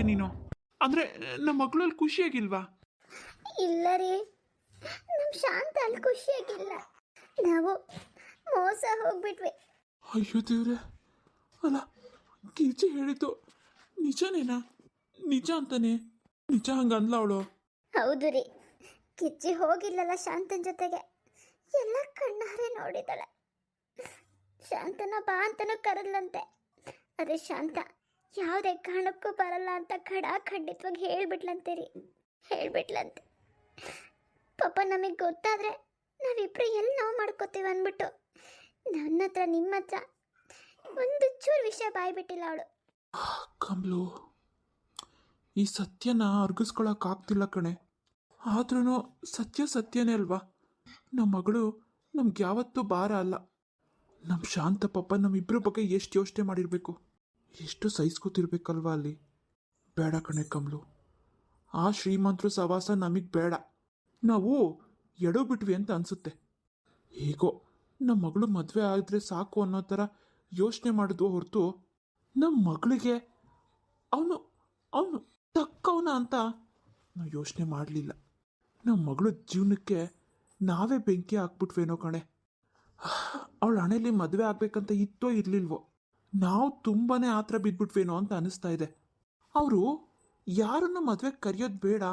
ನೀನು. ಅಂದ್ರೆ ನಮ್ಮ ಮಗಳಲ್ಲಿ ಖುಷಿಯಾಗಿಲ್ವಾ? ಇಲ್ಲ ರೀ, ನಮ್ಮ ಶಾಂತ ಅಲ್ಲಿ ಖುಷಿಯಾಗಿಲ್ಲ. ನಾವು ಮೋಸ ಹೋಗ್ಬಿಟ್ವಿ. ಅಯ್ಯೋ ದೇವ್ರೆ, ಅಲ್ಲ ಕಿರ್ಚಿ ಹೇಳಿದ್ದು ನಿಜನೇನಾ? ನಿಜ ಅಂತಾನೆ? ನಿಜ ಹಂಗಂದ್ಲ ಅವಳು? ಹೌದು ರೀ, ಕಿಚ್ಚಿ ಹೋಗಿಲ್ಲಲ್ಲ ಶಾಂತನ ಜೊತೆಗೆ, ಎಲ್ಲ ಕಣ್ಣಾರೆ ನೋಡಿದಳೆ. ಶಾಂತನ ಬಾ ಅಂತನೂ ಕರದ್ಲಂತೆ. ಅದೇ ಶಾಂತ ಯಾವುದೇ ಕಾರಣಕ್ಕೂ ಬರಲ್ಲ ಅಂತ ಖಂಡಿತವಾಗಿ ಹೇಳ್ಬಿಟ್ಲಂತೆ. ಪಾಪ ನಮಗೆ ಗೊತ್ತಾದ್ರೆ ನಾವಿಬ್ರು ಎಲ್ಲಿ ನೋವು ಮಾಡ್ಕೋತೀವಿ ಅಂದ್ಬಿಟ್ಟು ನನ್ನ ಹತ್ರ ನಿಮ್ಮ ಹತ್ರ ಒಂದು ಚೂರು ವಿಷಯ ಬಾಯ್ಬಿಟ್ಟಿಲ್ಲ ಅವಳು. ಕಮಲು, ಈ ಸತ್ಯನ ಅರ್ಗಿಸ್ಕೊಳಕ್ಕಾಗ್ತಿಲ್ಲ ಕಣೆ. ಆದ್ರೂ ಸತ್ಯನೇ ಅಲ್ವಾ? ನಮ್ಮ ಮಗಳು ನಮ್ಗೆ ಯಾವತ್ತೂ ಭಾರ ಅಲ್ಲ. ನಮ್ಮ ಶಾಂತ ಪಾಪ ನಮ್ಮಿಬ್ಬರ ಬಗ್ಗೆ ಎಷ್ಟು ಯೋಚನೆ ಮಾಡಿರಬೇಕು, ಎಷ್ಟು ಸಹಿಸ್ಕೊತಿರ್ಬೇಕಲ್ವಾ ಅಲ್ಲಿ. ಬೇಡ ಕಣೆ ಕಮಲು, ಆ ಶ್ರೀಮಂತರು ಸವಾಸ ನಮಗೆ ಬೇಡ. ನಾವು ಎಡೋ ಬಿಟ್ವಿ ಅಂತ ಅನಿಸುತ್ತೆ. ಹೇಗೋ ನಮ್ಮ ಮಗಳು ಮದುವೆ ಆದರೆ ಸಾಕು ಅನ್ನೋ ಥರ ಯೋಚನೆ ಮಾಡಿದ್ವು ಹೊರತು ನಮ್ಮ ಮಗಳಿಗೆ ಅವನು ತಕ್ಕವನ ಅಂತ ನಾವು ಯೋಚನೆ ಮಾಡಲಿಲ್ಲ. ನಮ್ಮ ಮಗಳ ಜೀವನಕ್ಕೆ ನಾವೇ ಬೆಂಕಿ ಹಾಕ್ಬಿಟ್ವೇನೋ ಕಣೆ. ಅವಳ ಹಣೆಯಲ್ಲಿ ಮದುವೆ ಆಗ್ಬೇಕಂತ ಇತ್ತೋ ಇರಲಿಲ್ವೋ, ನಾವು ತುಂಬಾ ಆತರ ಬಿದ್ಬಿಟ್ವೇನೋ ಅಂತ ಅನಿಸ್ತಾ ಇದೆ. ಅವರು ಯಾರನ್ನು ಮದುವೆ ಕರೆಯೋದು ಬೇಡ,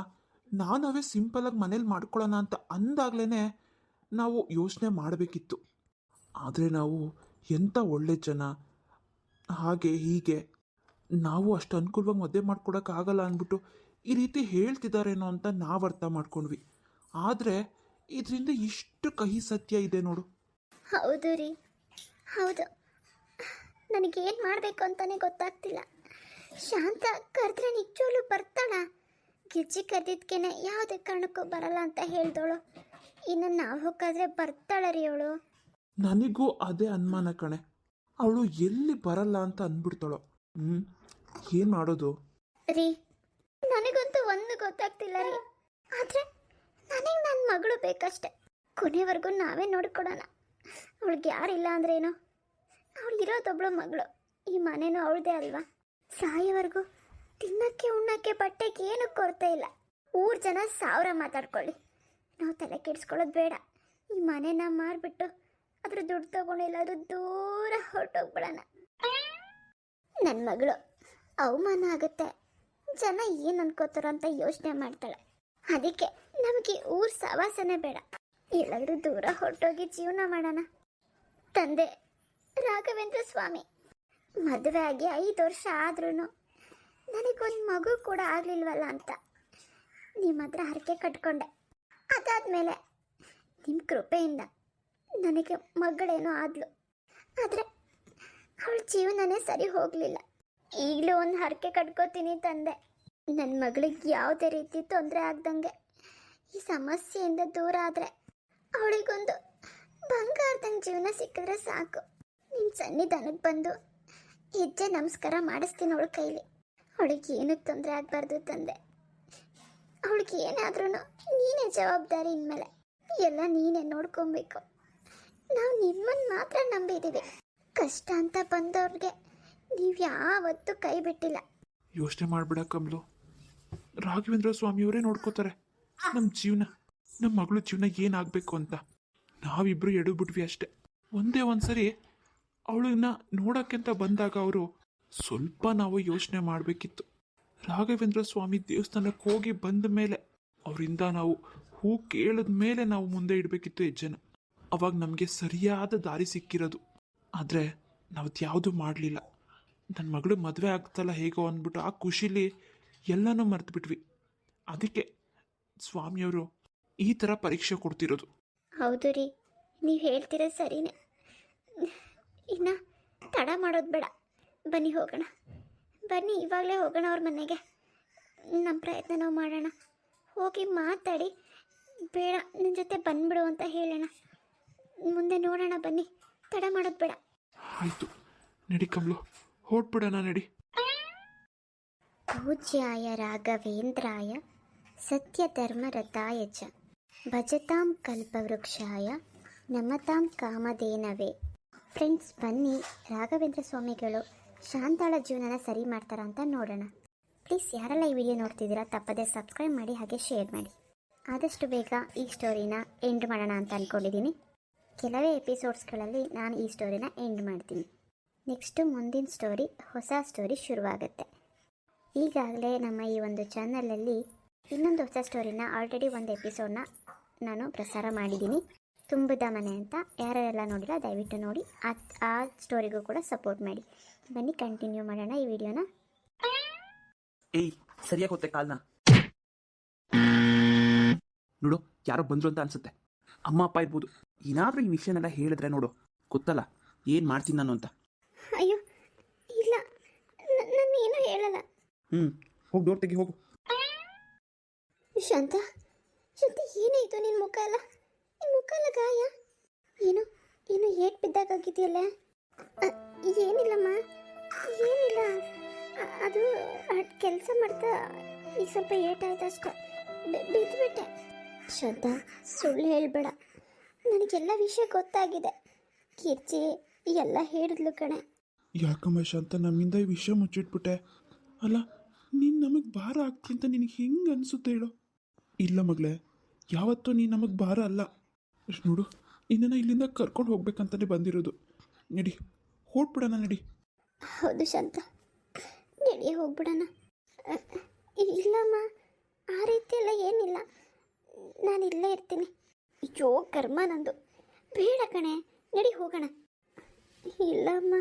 ನಾವೇ ಸಿಂಪಲಾಗಿ ಮನೇಲಿ ಮಾಡ್ಕೊಳ್ಳೋಣ ಅಂತ ಅಂದಾಗ್ಲೇ ನಾವು ಯೋಚನೆ ಮಾಡಬೇಕಿತ್ತು. ಆದರೆ ನಾವು ಎಂಥ ಒಳ್ಳೆ ಜನ, ಹಾಗೆ ಹೀಗೆ ನಾವು ಅಷ್ಟು ಅನುಕೂಲವಾಗಿ ಮದುವೆ ಮಾಡ್ಕೊಡೋಕ್ಕಾಗಲ್ಲ ಅಂದ್ಬಿಟ್ಟು ಈ ರೀತಿ ಹೇಳ್ತಿದ್ದಾರೇನೋ ಅಂತ ನಾವು ಅರ್ಥ ಮಾಡ್ಕೊಂಡ್ವಿ. ಆದರೆ ಇದರಿಂದ ಇಷ್ಟು ಕಹಿ ಸತ್ಯ ಇದೆ ನೋಡು. ಹೌದು ರೀ, ಹೌದು. ನನಗೇನು ಮಾಡಬೇಕು ಅಂತಲೇ ಗೊತ್ತಾಗ್ತಿಲ್ಲ. ಶಾಂತ ಕರೆದ್ರೆ ನಿಜವಾಗ್ಲೂ ಬರ್ತಾಳ? ಗಿಜ್ಜಿ ಕರೆದಿದ್ಕೇನೆ ಯಾವುದೇ ಕಾರಣಕ್ಕೂ ಬರಲ್ಲ ಅಂತ ಹೇಳ್ದವಳು. ಇನ್ನು ನಾವು ಹೋಗಾದ್ರೆ ಬರ್ತಾಳ ರೀ ಅವಳು? ನನಗೂ ಅದೇ ಅನುಮಾನ ಕಣೆ. ಅವಳು ಎಲ್ಲಿ ಬರಲ್ಲ ಅಂತ ಅಂದ್ಬಿಡ್ತಾಳೋ. ಏನು ಮಾಡೋದು ರೀ? ನನಗಂತೂ ಒಂದು ಗೊತ್ತಾಗ್ತಿಲ್ಲ ರೀ. ಆದರೆ ನನಗೆ ನನ್ನ ಮಗಳು ಬೇಕಷ್ಟೆ. ಕೊನೆವರೆಗೂ ನಾವೇ ನೋಡ್ಕೊಡೋಣ. ಅವಳಿಗೆ ಯಾರಿಲ್ಲ ಅಂದ್ರೇನು? ಅವಳಿರೋದೊಬ್ಳು ಮಗಳು, ಈ ಮನೇನೂ ಅವಳದೇ ಅಲ್ವಾ? ಸಾಯೋವರೆಗೂ ತಿನ್ನಕ್ಕೆ ಉಣ್ಣಕ್ಕೆ ಬಟ್ಟೆಗೆ ಏನೂ ಕೊರತೆ ಇಲ್ಲ. ಊರು ಜನ 1000 ಮಾತಾಡ್ಕೊಳ್ಳಿ, ನಾವು ತಲೆ ಕೆಡಿಸ್ಕೊಳ್ಳೋದು ಬೇಡ. ಈ ಮನೇನ ಮಾರ್ಬಿಟ್ಟು ಅದ್ರ ದುಡ್ಡು ತಗೊಂಡು ಎಲ್ಲಾದ್ರೂ ದೂರ ಹೊರಟೋಗ್ಬಿಡೋಣ. ನನ್ನ ಮಗಳು ಅವಮಾನ ಆಗುತ್ತೆ, ಜನ ಏನು ಅನ್ಕೋತಾರೋ ಅಂತ ಯೋಚನೆ ಮಾಡ್ತಾಳೆ. ಅದಕ್ಕೆ ನಮಗೆ ಊರ ಸವಾಸನೆ ಬೇಡ, ಎಲ್ಲಾದ್ರೂ ದೂರ ಹೊರಟೋಗಿ ಜೀವನ ಮಾಡೋಣ. ತಂದೆ ರಾಘವೇಂದ್ರ ಸ್ವಾಮಿ ಮದುವೆ ಆಗಿ 5 ವರ್ಷ ಆದ್ರೂ ನನಗೊಂದು ಮಗು ಕೂಡ ಆಗಲಿಲ್ವಲ್ಲ ಅಂತ ನಿಮ್ಮ ಹತ್ರ ಹರಕೆ ಕಟ್ಕೊಂಡೆ. ಅದಾದಮೇಲೆ ನಿಮ್ಮ ಕೃಪೆಯಿಂದ ನನಗೆ ಮಗಳೇನೋ ಆದ್ಲು. ಆದರೆ ಅವಳ ಜೀವನನೇ ಸರಿ ಹೋಗಲಿಲ್ಲ. ಈಗಲೂ ಒಂದು ಹರಕೆ ಕಟ್ಕೋತೀನಿ ತಂದೆ, ನನ್ನ ಮಗಳಿಗೆ ಯಾವುದೇ ರೀತಿ ತೊಂದರೆ ಆಗ್ದಂಗೆ ಈ ಸಮಸ್ಯೆಯಿಂದ ದೂರ ಆದರೆ ಅವಳಿಗೊಂದು ಬಂಗಾರದಂಗೆ ಜೀವನ ಸಿಕ್ಕಿದ್ರೆ ಸಾಕು. ನಿಮ್ಮ ಸನ್ನಿಧಾನಕ್ಕೆ ಬಂದು ಹೆಜ್ಜೆ ನಮಸ್ಕಾರ ಮಾಡಿಸ್ತೀನಿ ಅವಳ ಕೈಲಿ. ಅವಳಿಗೆ ಏನಕ್ಕೆ ತೊಂದರೆ ಆಗಬಾರ್ದು ತಂದೆ. ಅವಳಿಗೆ ಏನಾದ್ರೂ ನೀನೇ ಜವಾಬ್ದಾರಿ. ಇನ್ಮೇಲೆ ಎಲ್ಲ ನೀನೇ ನೋಡ್ಕೊಬೇಕು. ನಾವು ನಿಮ್ಮನ್ನು ಮಾತ್ರ ನಂಬಿದ್ದೀವಿ. ಕಷ್ಟ ಅಂತ ಬಂದವ್ರಿಗೆ ನೀವು ಯಾವತ್ತೂ ಕೈ ಬಿಟ್ಟಿಲ್ಲ. ಯೋಚನೆ ಮಾಡಬೇಡ ಕಮಲು, ರಾಘವೇಂದ್ರ ಸ್ವಾಮಿಯವರೇ ನೋಡ್ಕೋತಾರೆ ನಮ್ಮ ಜೀವನ, ನಮ್ಮ ಮಗಳು ಜೀವನ ಏನಾಗಬೇಕು ಅಂತ. ನಾವಿಬ್ರು ಎಡಗ್ಬಿಟ್ವಿ ಅಷ್ಟೆ. ಒಂದ್ಸರಿ ಅವಳನ್ನ ನೋಡೋಕ್ಕೆಂತ ಬಂದಾಗ ಅವರು ಸ್ವಲ್ಪ ನಾವು ಯೋಚನೆ ಮಾಡಬೇಕಿತ್ತು. ರಾಘವೇಂದ್ರ ಸ್ವಾಮಿ ದೇವಸ್ಥಾನಕ್ಕೆ ಹೋಗಿ ಬಂದ ಮೇಲೆ ಅವರಿಂದ ನಾವು ಹೂ ಕೇಳಿದ ಮೇಲೆ ನಾವು ಮುಂದೆ ಇಡಬೇಕಿತ್ತು ಹೆಜ್ಜೆನ. ಅವಾಗ ನಮಗೆ ಸರಿಯಾದ ದಾರಿ ಸಿಕ್ಕಿರೋದು. ಆದರೆ ನಾವು ಯಾವುದು ಮಾಡಲಿಲ್ಲ. ನನ್ನ ಮಗಳು ಮದುವೆ ಆಗ್ತಲ್ಲ ಹೇಗೋ ಅಂದ್ಬಿಟ್ಟು ಆ ಖುಷಿಲಿ ಎಲ್ಲನೂ ಮರೆತುಬಿಟ್ವಿ. ಅದಕ್ಕೆ ಸ್ವಾಮಿಯವರು ಈ ಥರ ಪರೀಕ್ಷೆ ಕೊಡ್ತಿರೋದು. ಹೌದು ರೀ, ನೀವು ಹೇಳ್ತಿರೋ ಸರಿನೇ. ಇನ್ನು ತಡ ಮಾಡೋದು ಬೇಡ, ಬನ್ನಿ ಹೋಗೋಣ. ಬನ್ನಿ ಇವಾಗಲೇ ಹೋಗೋಣ ಅವ್ರ ಮನೆಗೆ. ನಮ್ಮ ಪ್ರಯತ್ನ ನಾವು ಮಾಡೋಣ. ಹೋಗಿ ಮಾತಾಡಿ ಬೇಡ ನಿನ್ನ ಜೊತೆ ಬಂದ್ಬಿಡು ಅಂತ ಹೇಳೋಣ. ಮುಂದೆ ನೋಡೋಣ, ಬನ್ನಿ, ತಡ ಮಾಡೋದು ಬೇಡ. ಆಯಿತು ನಡಿ ಕಮಲು, ಹೊರಟ್ಬಿಡೋಣ ನಡಿ. ಪೂಜ್ಯಾಯ ರಾಘವೇಂದ್ರಾಯ ಸತ್ಯಧರ್ಮರತಾಯ ಚ ಭಜತಾಂ ಕಲ್ಪವೃಕ್ಷಾಯ ನಮತಾಂ ಕಾಮಧೇನವೇ. ಫ್ರೆಂಡ್ಸ್, ಬನ್ನಿ ರಾಘವೇಂದ್ರ ಸ್ವಾಮಿಗಳು ಶಾಂತಾಳ ಜೀವನನ ಸರಿ ಮಾಡ್ತಾರ ಅಂತ ನೋಡೋಣ. ಪ್ಲೀಸ್ ಯಾರೆಲ್ಲ ಈ ವಿಡಿಯೋ ನೋಡ್ತಿದ್ದೀರಾ ತಪ್ಪದೇ ಸಬ್ಸ್ಕ್ರೈಬ್ ಮಾಡಿ ಹಾಗೆ ಶೇರ್ ಮಾಡಿ. ಆದಷ್ಟು ಬೇಗ ಈ ಸ್ಟೋರಿನ ಎಂಡ್ ಮಾಡೋಣ ಅಂತ ಅಂದ್ಕೊಂಡಿದ್ದೀನಿ. ಕೆಲವೇ ಎಪಿಸೋಡ್ಸ್ಗಳಲ್ಲಿ ನಾನು ಈ ಸ್ಟೋರಿನ ಎಂಡ್ ಮಾಡ್ತೀನಿ. ನೆಕ್ಸ್ಟು ಮುಂದಿನ ಸ್ಟೋರಿ, ಹೊಸ ಸ್ಟೋರಿ ಶುರುವಾಗುತ್ತೆ. ಈಗಾಗಲೇ ನಮ್ಮ ಈ ಒಂದು ಚಾನಲಲ್ಲಿ ಇನ್ನೊಂದು ಹೊಸ ಸ್ಟೋರಿನ ಆಲ್ರೆಡಿ ಒಂದು ಎಪಿಸೋಡ್ನ ನಾನು ಪ್ರಸಾರ ಮಾಡಿದ್ದೀನಿ, ತುಂಬದ ಮನೆ ಅಂತ. ಯಾರೆಲ್ಲ ನೋಡಿಲ್ಲ ದಯವಿಟ್ಟು ನೋಡಿ, ಆ ಸ್ಟೋರಿಗೂ ಕೂಡ ಸಪೋರ್ಟ್ ಮಾಡಿ. ಬನ್ನಿ ಕಂಟಿನ್ಯೂ ಮಾಡೋಣ ಈ ವಿಡಿಯೋನ. ಏಯ್, ಸರಿಯಾಗಿ ಹೊತ್ತೆ ಕಾಲ್ನ ನೋಡು, ಯಾರೋ ಬಂದ್ರು ಅಂತ ಅನ್ಸುತ್ತೆ. ಅಮ್ಮ ಅಪ್ಪ ಇರ್ಬೋದು. ಏನಾದರೂ ಈ ವಿಷಯನೆಲ್ಲ ಹೇಳಿದ್ರೆ ನೋಡು, ಗೊತ್ತಲ್ಲ ಏನು ಮಾಡ್ತೀನಿ ನಾನು ಅಂತ. ಅಯ್ಯೋ ಇಲ್ಲ, ನಾನು ಏನು ಹೇಳಲ್ಲ. ಹೋಗಿ ಡೋರ್ ತೆಗಿ ಹೋಗು. ಶಾಂತ, ಶಾಂತ, ಏನಾಯ್ತು ನಿನ್ನ ಮುಖ ಎಲ್ಲ ಗಾಯ? ಏನು ಏನು ಏಟ್ ಬಿದ್ದಾಗಿದೆಯಲ್ಲ? ಏನಿಲ್ಲಮ್ಮ, ಏನಿಲ್ಲ. ಅದು ಕೆಲಸ ಮಾಡ್ತಾ ಈಗ ಸ್ವಲ್ಪ ಏಟಾಯ್ತು ಅಷ್ಟೆ, ಬಿದ್ದುಬಿಟ್ಟೆ. ಶಾಂತ, ಸುಳ್ಳು ಹೇಳಬೇಡ, ನನಗೆಲ್ಲ ವಿಷಯ ಗೊತ್ತಾಗಿದೆ. ಕೀರ್ತಿ ಎಲ್ಲ ಹೇಳಿದ್ಲು ಕಣೆ. ಯಾಕಮ್ಮ ಶಾಂತ, ನಮ್ಮಿಂದ ಈ ವಿಷಯ ಮುಚ್ಚಿಟ್ಬಿಟ್ಟೆ ಅಲ್ಲ? ನೀನು ನಮಗೆ ಭಾರ ಆಗ್ತಿ ಅಂತ ನಿನಗೆ ಹೆಂಗೆ ಅನಿಸುತ್ತೆ ಹೇಳು? ಇಲ್ಲ ಮಗಳೇ, ಯಾವತ್ತೂ ನೀನು ನಮಗೆ ಭಾರ ಅಲ್ಲ. ನೋಡು, ನಿನ್ನನ್ನು ಇಲ್ಲಿಂದ ಕರ್ಕೊಂಡು ಹೋಗ್ಬೇಕಂತಲೇ ಬಂದಿರೋದು. ನಡಿ, ಹೊರಟ್ಬಿಡೋಣ, ನಡಿ. ಹೌದು ಶಾಂತ, ನಡಿ ಹೋಗ್ಬಿಡೋಣ. ಇಲ್ಲಮ್ಮ, ಆ ರೀತಿ ಎಲ್ಲ ಏನಿಲ್ಲ, ನಾನು ಇಲ್ಲೇ ಇರ್ತೀನಿ. ಅಯ್ಯೋ ಕರ್ಮ ನಂದು, ಬೇಡ ಕಣೆ, ನಡಿ ಹೋಗೋಣ. ಇಲ್ಲಮ್ಮ,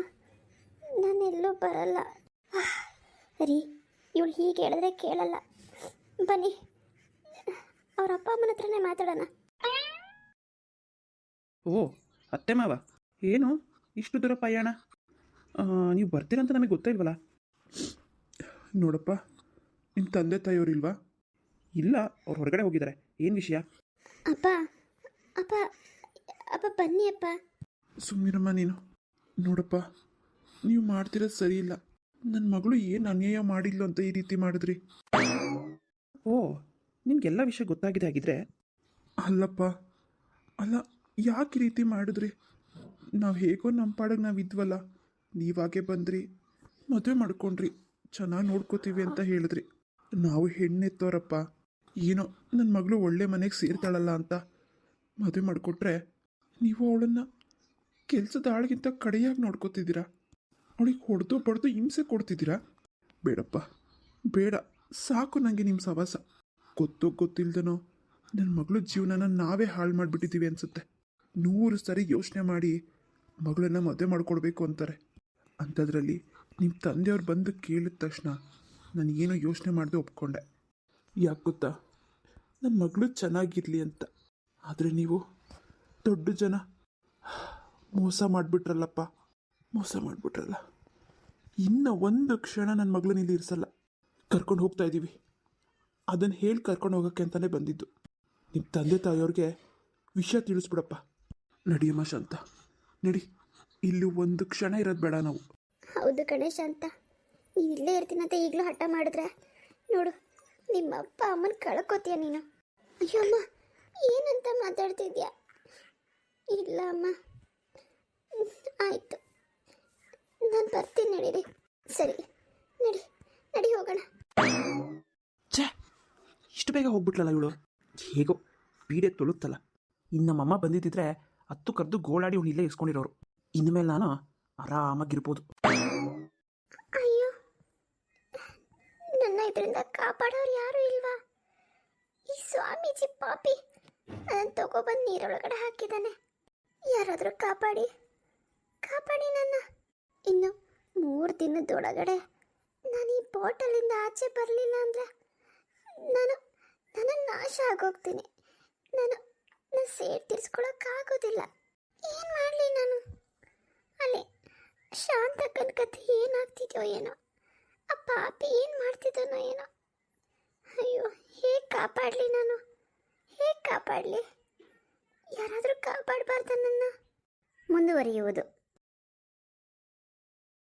ನಾನೆಲ್ಲೂ ಬರಲ್ಲ. ರೀ, ಇವಳು ಹೀಗೆ ಹೇಳಿದ್ರೆ ಕೇಳಲ್ಲ. ಬನ್ನಿ, ಅವ್ರ ಅಪ್ಪ ಅಮ್ಮನ ಹತ್ರನೇ ಮಾತಾಡೋಣ. ಓ ಅತ್ತೆ ಮಾವ, ಏನು ಇಷ್ಟು ದೂರ ಪಯಣ? ನೀವು ಬರ್ತೀರಂತ ನಮಗೆ ಗೊತ್ತಾಯಿಲ್ವಲ್ಲ. ನೋಡಪ್ಪ, ನಿಮ್ಮ ತಂದೆ ತಾಯಿಯವರಿಲ್ವಾ? ಇಲ್ಲ, ಅವ್ರು ಹೊರಗಡೆ ಹೋಗಿದ್ದಾರೆ. ಏನು ವಿಷಯ? ಅಪ್ಪ ಅಪ್ಪ ಅಪ್ಪ ಬನ್ನಿ ಅಪ್ಪ. ಸುಮ್ಮನಿರಮ್ಮ ನೀನು. ನೋಡಪ್ಪ, ನೀವು ಮಾಡ್ತಿರೋದು ಸರಿ ಇಲ್ಲ. ನನ್ನ ಮಗಳು ಏನು ಅನ್ಯಾಯ ಮಾಡಿಲ್ಲ ಅಂತ ಈ ರೀತಿ ಮಾಡಿದ್ರಿ? ಓ, ನಿಮಗೆಲ್ಲ ವಿಷಯ ಗೊತ್ತಾಗಿದೆ ಆಗಿದ್ರೆ? ಅಲ್ಲಪ್ಪ, ಅಲ್ಲ, ಯಾಕೆ ಈ ರೀತಿ ಮಾಡಿದ್ರಿ? ನಾವು ಹೇಗೋ ನಮ್ಮ ಪಾಡಿಗೆ ನಾವು ಇದ್ವಲ್ಲ, ನೀವಾಗೆ ಬಂದ್ರಿ, ಮದುವೆ ಮಾಡ್ಕೊಂಡ್ರಿ, ಚೆನ್ನಾಗಿ ನೋಡ್ಕೋತೀವಿ ಅಂತ ಹೇಳಿದ್ರಿ. ನಾವು ಹೆಣ್ಣೆತ್ತೋರಪ್ಪ, ಏನೋ ನನ್ನ ಮಗಳು ಒಳ್ಳೆ ಮನೆಗೆ ಸೇರ್ತಾಳಲ್ಲ ಅಂತ ಮದುವೆ ಮಾಡಿಕೊಟ್ರೆ, ನೀವು ಅವಳನ್ನು ಕೆಲಸದ ಆಳಿಗಿಂತ ಕಡೆಯಾಗಿ ನೋಡ್ಕೋತಿದ್ದೀರಾ. ಅವಳಿಗೆ ಹೊಡೆದು ಬಡ್ದು ಹಿಂಸೆ ಕೊಡ್ತಿದ್ದೀರಾ. ಬೇಡಪ್ಪ, ಬೇಡ, ಸಾಕು ನನಗೆ ನಿಮ್ಮ ಸವಾಸ. ಗೊತ್ತೋ ಗೊತ್ತಿಲ್ದನೋ ನನ್ನ ಮಗಳು ಜೀವನನ ನಾವೇ ಹಾಳು ಮಾಡಿಬಿಟ್ಟಿದ್ದೀವಿ ಅನಿಸುತ್ತೆ. 100 ಸರಿ ಯೋಚನೆ ಮಾಡಿ ಮಗಳನ್ನ ಮದುವೆ ಮಾಡ್ಕೊಡ್ಬೇಕು ಅಂತಾರೆ. ಅಂಥದ್ರಲ್ಲಿ ನಿಮ್ಮ ತಂದೆಯವ್ರು ಬಂದು ಕೇಳಿದ ತಕ್ಷಣ ನಾನು ಏನೋ ಯೋಚನೆ ಮಾಡದೆ ಒಪ್ಕೊಂಡೆ. ಯಾಕೆ ಗೊತ್ತಾ? ನನ್ನ ಮಗಳು ಚೆನ್ನಾಗಿರಲಿ ಅಂತ. ಆದರೆ ನೀವು ದೊಡ್ಡ ಜನ ಮೋಸ ಮಾಡಿಬಿಟ್ರಲ್ಲಪ್ಪ, ಮೋಸ ಮಾಡಿಬಿಟ್ರಲ್ಲ. ಇನ್ನು ಒಂದು ಕ್ಷಣ ನನ್ನ ಮಗಳನ್ನ ಇಲ್ಲಿ ಇರಿಸಲ್ಲ. ಕರ್ಕೊಂಡು ಹೋಗ್ತಾ ಇದ್ದೀವಿ, ಅದನ್ನು ಹೇಳಿ ಕರ್ಕೊಂಡು ಹೋಗೋಕ್ಕೆ ಅಂತಲೇ ಬಂದಿದ್ದು. ನಿಮ್ಮ ತಂದೆ ತಾಯಿಯವ್ರಿಗೆ ವಿಷಯ ತಿಳಿಸ್ಬಿಡಪ್ಪ. ನಡಿಯಮ್ಮ ಶಾಂತ, ನಡಿ. ಇಲ್ಲಿ ಒಂದು ಕ್ಷಣ ಇರೋದು ಬೇಡ ನಾವು. ಹೌದು ಗಣೇಶ ಅಂತ, ನೀನು ಇಲ್ಲೇ ಇರ್ತೀನಂತ ಈಗಲೂ ಹಠ ಮಾಡಿದ್ರೆ ನೋಡು, ನಿಮ್ಮ ಅಪ್ಪ ಅಮ್ಮನ ಕಳ್ಕೊತೀಯ ನೀನು. ಅಯ್ಯೋ ಅಮ್ಮ, ಏನಂತ ಮಾತಾಡ್ತಿದ್ಯಾ? ಇಲ್ಲ ಅಮ್ಮ, ಆಯಿತು, ನಾನು ಬರ್ತೀನಿ, ನಡೀರಿ. ಸರಿ, ನಡಿ ನಡಿ ಹೋಗೋಣ. ಛೇ, ಇಷ್ಟು ಬೇಗ ಹೋಗ್ಬಿಟ್ಲಲ್ಲ ಇವಳು. ಹೇಗೋ ಪೀಡೆ ತೊಳುತ್ತಲ್ಲ. ಇನ್ನು ನಮ್ಮಮ್ಮ ಬಂದಿದ್ದಿದ್ರೆ ಹತ್ತು ಕರೆದು ಗೋಳಾಡಿ ಅವ್ನು ಇಲ್ಲೇ ಇಸ್ಕೊಂಡಿರೋರು. ಇನ್ಮೇಲೆ ನಾನು ಆರಾಮಾಗಿರ್ಬೋದು. ಅಯ್ಯೋ, ನನ್ನ ಇದರಿಂದ ಕಾಪಾಡೋರು ಯಾರು ಇಲ್ವಾ? ಈ ಸ್ವಾಮೀಜಿ ಪಾಪಿ ನನ್ನ ತಗೊಬಂದು ನೀರೊಳಗಡೆ ಹಾಕಿದ್ದಾನೆ. ಯಾರಾದರೂ ಕಾಪಾಡಿ ನನ್ನ. ಇನ್ನು 3 ದಿನದೊಳಗಡೆ ನಾನು ಈ ಬಾಟಲಿಂದ ಆಚೆ ಬರಲಿಲ್ಲ ಅಂದರೆ ನಾನು ನಾಶ ಆಗೋಗ್ತೀನಿ. ನಾನು ಸೇಡ್ ತೀರಿಸ್ಕೊಳಕ್ಕಾಗೋದಿಲ್ಲ. ಏನು ಮಾಡಲಿ ನಾನು? ಅಲ್ಲಿ ಶಾಂತಕ್ಕನ ಕಥೆ ಏನಾಗ್ತಿದೆಯೋ ಏನೋ, ಆ ಪಾಪಿ ಏನು ಮಾಡ್ತಿದ್ದಾನೋ ಏನೋ. ಅಯ್ಯೋ, ಹೇಗೆ ಕಾಪಾಡಲಿ ನಾನು? ಹೇಗೆ ಕಾಪಾಡಲಿ? ಯಾರಾದರೂ ಕಾಪಾಡಬಾರ್ದ ನನ್ನ? ಮುಂದುವರಿಯುವುದು.